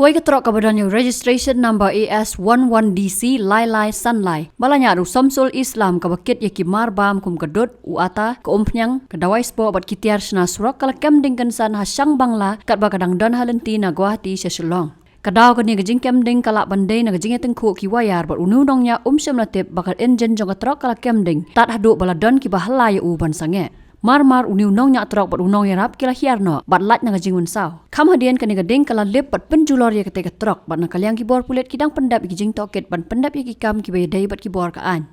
Kuai ketrok kabadannya registration number AS11DC Lai Sanlai. Balanya adu Samsul Islam kabakit yaki marbam kum kedut uata ke umpnyang kedawai spo bat kitiar sna surak kala kem dingkan san hasyang bangla kat bakadang dan halenti na Guwahati Syasulong. Kadau kani gajing kem ding kalak bandai na gajing tengku ki wayar bat unudongnya syam latip bakal enjen jong ketrok kala kem ding tat haduk bala don ki bahalai u ban sange. Mar unong nya trok bat unong yarap kila hiarno bat lat na gajing unsau. Kam hadian kani gading kala lip bat penjulor ya ketika trok bat na kalyang ki bor pulet kidang pendap ki jing toket ban pendap ya ki kam ki bayadai bat ki bor kaan.